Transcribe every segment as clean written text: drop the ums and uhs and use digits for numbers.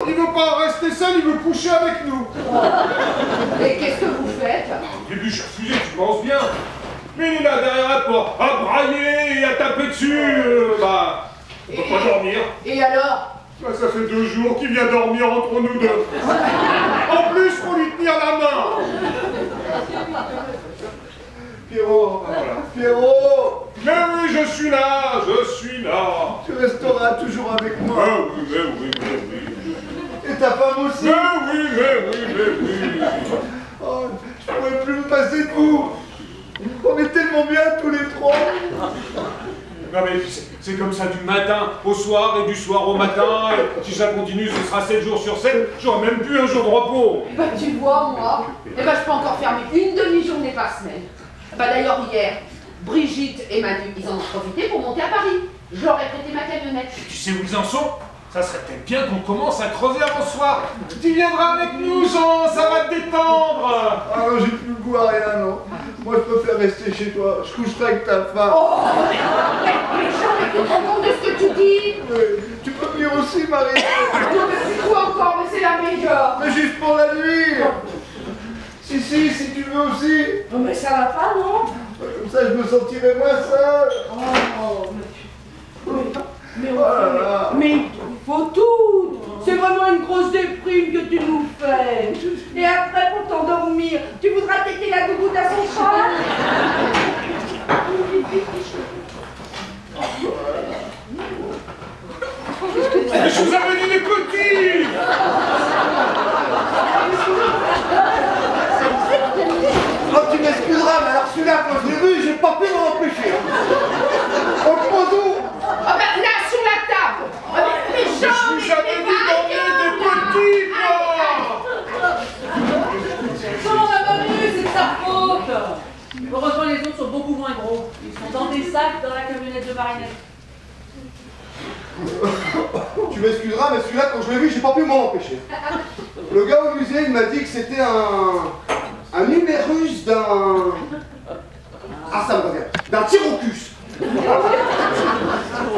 Il veut pas rester seul, il veut coucher avec nous. Et qu'est-ce que vous faites? Au début, j'ai refusé, tu penses bien. Mais il est là derrière la porte, à brailler et à taper dessus. On peut pas dormir. Et alors? Ça fait 2 jours qu'il vient dormir entre nous deux. En plus, faut lui tenir la main. Pierrot, Voilà. Pierrot, Mais oui, je suis là, je suis là. tu resteras toujours avec moi. Mais oui. Et ta femme aussi. Mais oui. Oh, je pourrais plus me passer de vous. On est tellement bien tous les trois. Non mais c'est comme ça du matin au soir et du soir au matin. Et si ça continue, ce sera 7 jours sur 7. J'aurai même plus un jour de repos. Bah tu vois, moi, je peux encore fermer une demi-journée par semaine. D'ailleurs, hier, Brigitte et Manu, ils en ont profité pour monter à Paris. Je leur ai prêté ma camionnette. Tu sais où ils en sont? Ça serait peut-être bien qu'on commence à creuser avant ce soir. Tu viendras avec nous, Jean, ça va te détendre. Ah non, j'ai plus le goût à rien, non. Moi, je préfère rester chez toi. Je coucherai avec ta femme. Oh, mais Jean, mais tu te rends compte de ce que tu dis? Tu peux venir aussi, Marie. Quoi encore, mais c'est la meilleure. Mais juste pour la nuit. Si tu veux aussi. Oh, mais ça va pas, non? Comme ça, je me sentirai moins seul. Oh, mais Oh là là. mais il faut tout. C'est vraiment une grosse déprime que tu nous fais. Et après, pour t'endormir, tu voudras téter la gougoute à son cheval? Mais je vous avais dit des petits. Oh, tu m'excuseras, mais alors celui-là, quand je l'ai vu, j'ai pas pu m'en empêcher. On le pose où? Ah ben là, sur la table. Ah, mais Jean, Je vous avais dit d'emmener des petits, quoi. Comment on a pas vu, c'est de sa faute. Heureusement, les autres sont beaucoup moins gros. Ils sont dans des sacs dans la camionnette de Marinette. Tu m'excuseras, mais celui-là, quand je l'ai vu, j'ai pas pu m'en empêcher. Le gars au musée, il m'a dit que c'était un numérus d'un... Ah, ça me revient. D'un Tyrocus.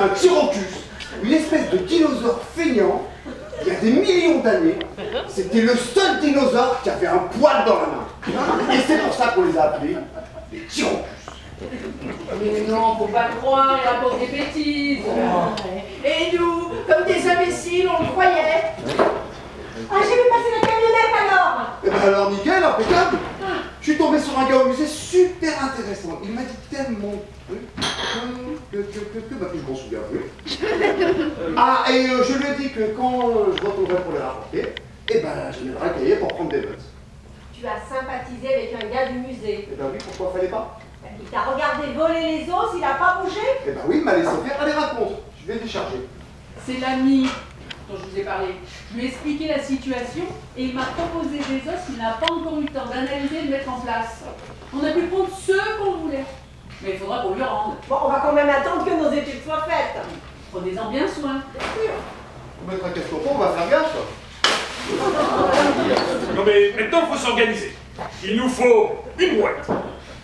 Un Tyrocus. Une espèce de dinosaure feignant, il y a des millions d'années. C'était le seul dinosaure qui avait un poil dans la main. Et c'est pour ça qu'on les a appelés les Tyrocus. Mais non, faut pas croire, il raconte des bêtises. Et nous, comme des imbéciles, on le croyait. Ah, j'ai vu passer la camionnette alors. Et ben alors nickel, impeccable. Je suis tombé sur un gars au musée super intéressant. Il m'a dit tellement de trucs que je m'en souviens plus. Ah, et je lui ai dit que quand je retournerai pour les rapporter, eh ben je viendrai un cahier pour prendre des notes. Tu as sympathisé avec un gars du musée. Eh ben oui, pourquoi fallait pas? Il t'a regardé voler les os, il a pas bougé. Eh ben oui, il m'a laissé faire. Allez, raconte. Je vais décharger. C'est l'ami dont je vous ai parlé. Je lui ai expliqué la situation et il m'a proposé des os qu'il n'a pas encore eu le temps d'analyser et de mettre en place. On a pu prendre ceux qu'on voulait. Mais il faudra qu'on lui rende. Bon, on va quand même attendre que nos études soient faites. Prenez-en bien soin. On mettra qu'est-ce qu'on fait, on va faire gaffe. Non mais maintenant, il faut s'organiser. Il nous faut une boîte,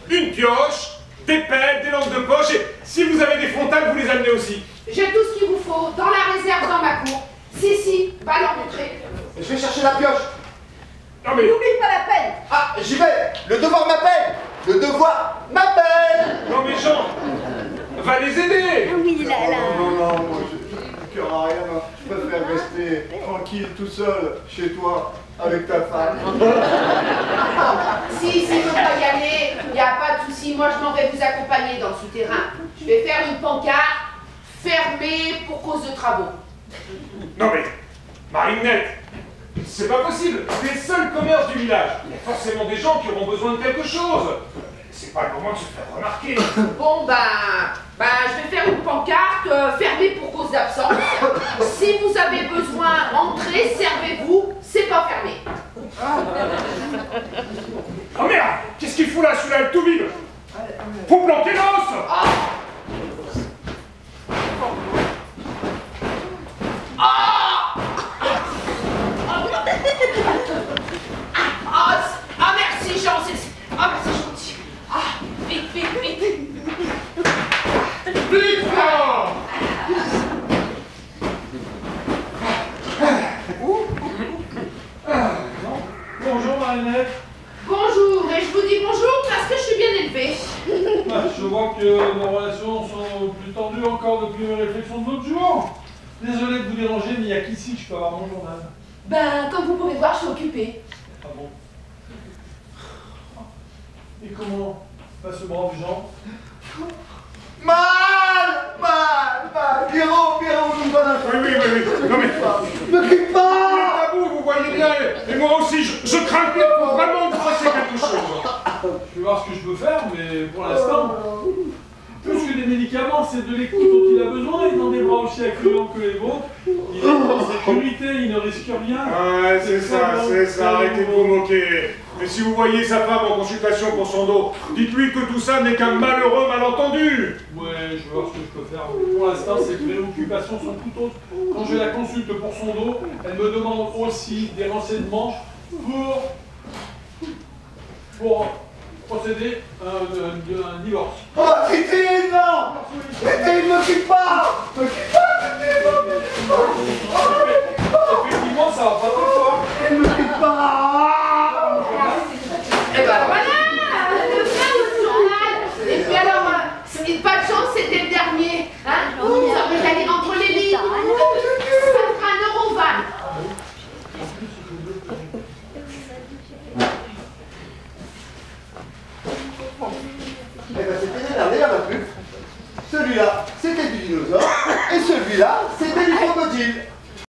une pioche, des pelles, des lampes de poche, et si vous avez des frontales, vous les amenez aussi. J'ai tout ce qu'il vous faut dans la réserve dans ma cour. Si, va l'emboucher. Je vais chercher la pioche. Non mais... N'oublie pas la peine. Ah, j'y vais. Le devoir m'appelle. Le devoir m'appelle. Non mais Jean, va les aider. Oui, Non, moi je cœur à rien. Je préfère rester tranquille tout seul chez toi avec ta femme. Si ne veut pas y aller, il n'y a pas de souci. Moi, je m'en vais vous accompagner dans le souterrain. Je vais faire une pancarte fermée pour cause de travaux. Non mais, Marinette, c'est pas possible. C'est le seul commerce du village. Il y a forcément des gens qui auront besoin de quelque chose. C'est pas le moment de se faire remarquer. Bon, je vais faire une pancarte fermée pour cause d'absence. Si vous avez besoin, entrez, servez-vous, c'est pas fermé. Oh merde, qu'est-ce qu'il fout là, celui-là, le tout vide? Faut planter l'os. Merci Jean, c'est gentil. Vite. Vite là. Marinette. Bonjour, et je vous dis bonjour parce que je suis bien élevée. Je vois que nos relations sont plus tendues encore depuis mes réflexions de l'autre jour. Désolé de vous déranger, mais il n'y a qu'ici que je peux avoir mon journal. Ben, comme vous pouvez voir, je suis occupée. Ah bon? Et comment va ce brave Jean? Mal, Pierrot, nous voilà. Oui. Non mais... Ne crie pas. Il est à bout, vous voyez bien, et moi aussi, je crains qu'il faut vraiment que fassiez quelque chose. Je vais voir ce que je peux faire, mais pour l'instant, plus que des médicaments, c'est de l'écoute dont il a besoin, et dans des bras aussi accueillants que les vôtres. Il est en sécurité, il ne risque rien. Ouais, c'est ça, arrêtez de vous moquer. Mais si vous voyez sa femme en consultation pour son dos, dites-lui que tout ça n'est qu'un malheureux malentendu. Ouais, je vais voir ce que je peux faire. Pour l'instant, ses préoccupations sont tout autres. Quand je la consulte pour son dos, elle me demande aussi des renseignements pour procéder à un divorce. Oh, Titine, non. Titine, ne crie